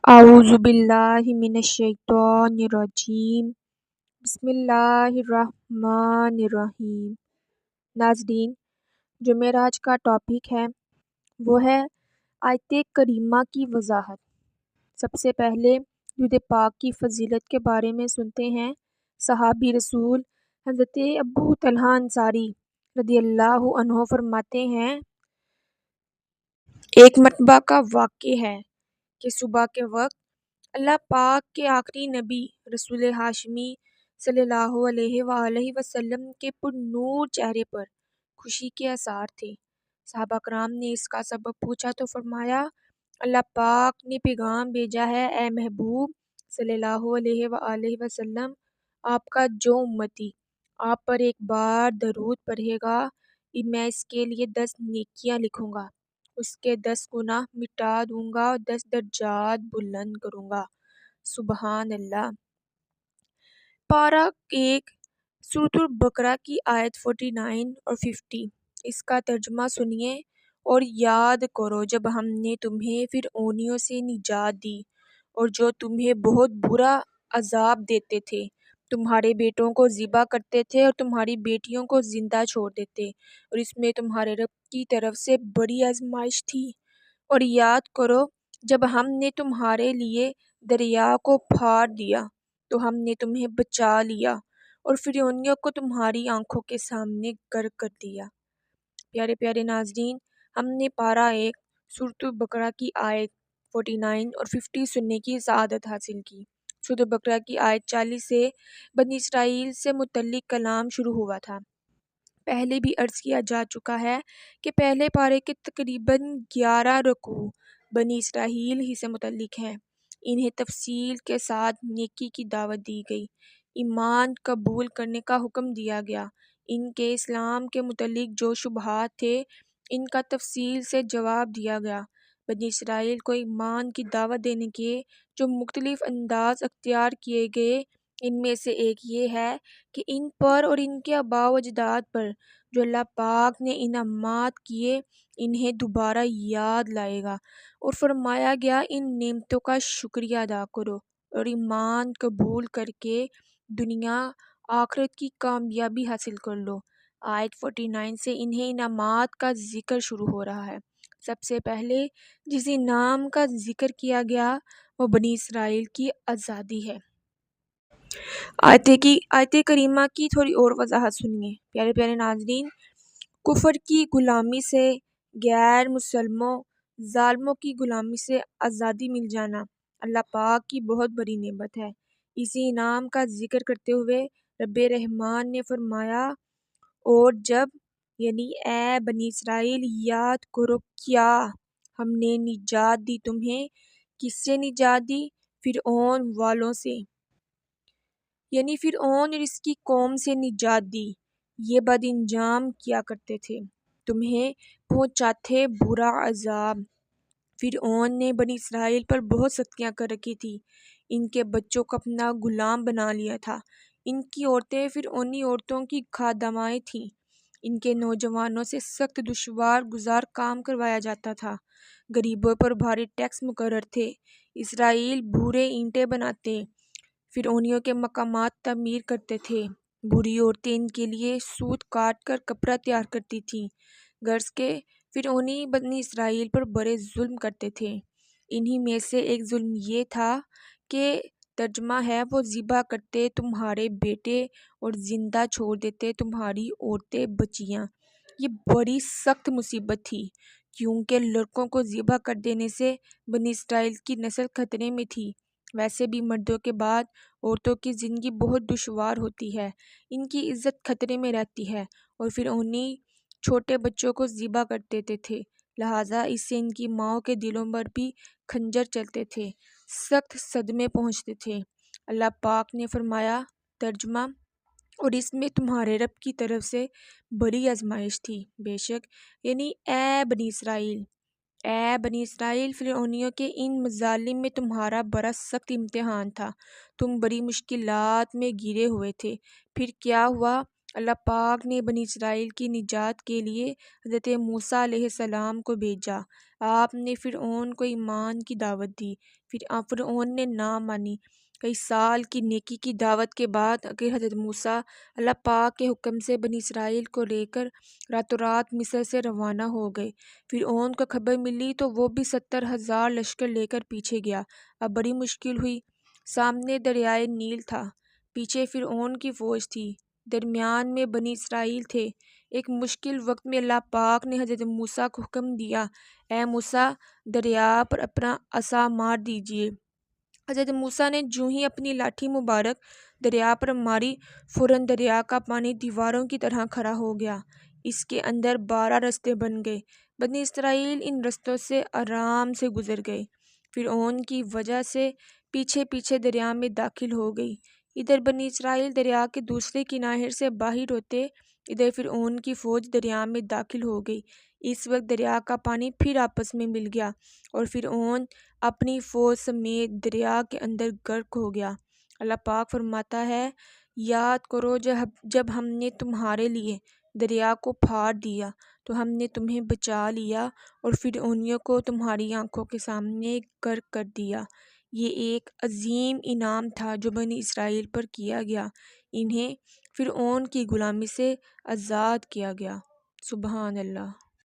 اعوذ باللہ من الشیطان الرجیم بسم اللہ الرحمن الرحیم۔ ناظرین، جو میرا آج کا ٹاپک ہے وہ ہے آیت کریمہ کی وضاحت۔ سب سے پہلے درود پاک کی فضیلت کے بارے میں سنتے ہیں۔ صحابی رسول حضرت ابو طلحہ انصاری رضی اللہ عنہ فرماتے ہیں، ایک مرتبہ کا واقعہ ہے کہ صبح کے وقت اللہ پاک کے آخری نبی رسول ہاشمی صلی اللہ علیہ وآلہ وسلم کے پر نور چہرے پر خوشی کے آثار تھے۔ صحابہ کرام نے اس کا سبب پوچھا تو فرمایا، اللہ پاک نے پیغام بھیجا ہے، اے محبوب صلی اللہ علیہ وآلہ وسلم، آپ کا جو امتی آپ پر ایک بار درود پڑھے گا، میں اس کے لیے 10 نیکیاں لکھوں گا، اس کے 10 گناہ مٹا دوں گا اور 10 درجات بلند کروں گا۔ سبحان اللہ۔ پارہ 1 سورۃ البقرہ کی آیت 49 اور 50، اس کا ترجمہ سنیے اور یاد کرو جب ہم نے تمہیں فرعونیوں سے نجات دی اور جو تمہیں بہت برا عذاب دیتے تھے، تمہارے بیٹوں کو ذبح کرتے تھے اور تمہاری بیٹیوں کو زندہ چھوڑ دیتے، اور اس میں تمہارے رب کی طرف سے بڑی آزمائش تھی۔ اور یاد کرو جب ہم نے تمہارے لیے دریا کو پھاڑ دیا تو ہم نے تمہیں بچا لیا اور فرعونیوں کو تمہاری آنکھوں کے سامنے غرق کر دیا۔ پیارے پیارے ناظرین، ہم نے پارہ 1 سورۃ البقرہ کی آیت 49 اور 50 سننے کی سعادت حاصل کی۔ سورۃ البقرہ کی آیت 40 سے بنی اسرائیل سے متعلق کلام شروع ہوا تھا۔ پہلے بھی عرض کیا جا چکا ہے کہ پہلے پارے کے تقریباً 11 رکوع بنی اسرائیل ہی سے متعلق ہیں۔ انہیں تفصیل کے ساتھ نیکی کی دعوت دی گئی، ایمان قبول کرنے کا حکم دیا گیا، ان کے اسلام کے متعلق جو شبہات تھے ان کا تفصیل سے جواب دیا گیا۔ بنی اسرائیل کو ایمان کی دعوت دینے کے جو مختلف انداز اختیار کیے گئے، ان میں سے ایک یہ ہے کہ ان پر اور ان کے آباء و اجداد پر جو اللہ پاک نے انعامات کیے انہیں دوبارہ یاد لائے گا، اور فرمایا گیا ان نعمتوں کا شکریہ ادا کرو اور ایمان قبول کر کے دنیا آخرت کی کامیابی حاصل کر لو۔ آیت 49 سے انہیں انعامات کا ذکر شروع ہو رہا ہے۔ سب سے پہلے جس انعام کا ذکر کیا گیا وہ بنی اسرائیل کی آزادی ہے۔ آیت کریمہ کی تھوڑی اور وضاحت سنیے۔ پیارے پیارے ناظرین، کفر کی غلامی سے، غیر مسلموں ظالموں کی غلامی سے آزادی مل جانا اللہ پاک کی بہت بڑی نعمت ہے۔ اسی انعام کا ذکر کرتے ہوئے رب رحمان نے فرمایا، اور جب یعنی اے بنی اسرائیل یاد کرو کیا ہم نے نجات دی تمہیں۔ کس سے نجات دی؟ فرعون والوں سے، یعنی فرعون اور اس کی قوم سے نجات دی۔ یہ بد انجام کیا کرتے تھے، تمہیں پہنچاتے برا عذاب۔ فرعون نے بنی اسرائیل پر بہت سختیاں کر رکھی تھی، ان کے بچوں کو اپنا غلام بنا لیا تھا، ان کی عورتیں فرعونی عورتوں کی خادمائیں تھیں، ان کے نوجوانوں سے سخت دشوار گزار کام کروایا جاتا تھا، غریبوں پر بھاری ٹیکس مقرر تھے، اسرائیل بھورے اینٹیں بناتے، فرعونیوں کے مقامات تعمیر کرتے تھے، بوڑھی عورتیں ان کے لیے سوت کاٹ کر کپڑا تیار کرتی تھیں، غرض کے فرعونی بنی اسرائیل پر بڑے ظلم کرتے تھے۔ انہی میں سے ایک ظلم یہ تھا کہ ترجمہ ہے وہ ذبح کرتے تمہارے بیٹے اور زندہ چھوڑ دیتے تمہاری عورتیں بچیاں۔ یہ بڑی سخت مصیبت تھی، کیونکہ لڑکوں کو ذبح کر دینے سے بنی اسرائیل کی نسل خطرے میں تھی۔ ویسے بھی مردوں کے بعد عورتوں کی زندگی بہت دشوار ہوتی ہے، ان کی عزت خطرے میں رہتی ہے، اور فرعونی چھوٹے بچوں کو ذبح کر دیتے تھے، لہٰذا اس سے ان کی ماؤں کے دلوں پر بھی خنجر چلتے تھے، سخت صدمے پہنچتے تھے۔ اللہ پاک نے فرمایا، ترجمہ، اور اس میں تمہارے رب کی طرف سے بڑی آزمائش تھی، بے شک یعنی اے بنی اسرائیل، فرعونیوں کے ان مظالم میں تمہارا بڑا سخت امتحان تھا، تم بڑی مشکلات میں گھرے ہوئے تھے، پھر کیا ہوا؟ اللہ پاک نے بنی اسرائیل کی نجات کے لیے حضرت موسیٰ علیہ السلام کو بھیجا۔ آپ نے فرعون کو ایمان کی دعوت دی، پھر فرعون نے نہ مانی۔ کئی سال کی نیکی کی دعوت کے بعد آخر حضرت موسیٰ اللہ پاک کے حکم سے بنی اسرائیل کو لے کر راتوں رات مصر سے روانہ ہو گئے۔ فرعون کو خبر ملی تو وہ بھی 70,000 لشکر لے کر پیچھے گیا۔ اب بڑی مشکل ہوئی۔ سامنے دریائے نیل تھا، پیچھے فرعون کی فوج تھی، درمیان میں بنی اسرائیل تھے۔ ایک مشکل وقت میں اللہ پاک نے حضرت موسیٰ کو حکم دیا، اے موسیٰ، دریا پر اپنا عصا مار دیجئے۔ حضرت موسیٰ نے جوں ہی اپنی لاٹھی مبارک دریا پر ماری، فوراً دریا کا پانی دیواروں کی طرح کھڑا ہو گیا۔ اس کے اندر 12 رستے بن گئے۔ بنی اسرائیل ان رستوں سے آرام سے گزر گئے۔ فرعون کی وجہ سے پیچھے پیچھے دریا میں داخل ہو گئی۔ ادھر بنی اسرائیل دریا کے دوسرے کنارے سے باہر ہوتے، ادھر فرعون کی فوج دریا میں داخل ہو گئی۔ اس وقت دریا کا پانی پھر آپس میں مل گیا اور فرعون اپنی فوج سمیت دریا کے اندر غرق ہو گیا۔ اللہ پاک فرماتا ہے، یاد کرو جب ہم نے تمہارے لیے دریا کو پھاڑ دیا تو ہم نے تمہیں بچا لیا اور فرعونیوں کو تمہاری آنکھوں کے سامنے غرق کر دیا۔ یہ ایک عظیم انعام تھا جو بنی اسرائیل پر کیا گیا۔ انہیں فرعون کی غلامی سے آزاد کیا گیا۔ سبحان اللہ۔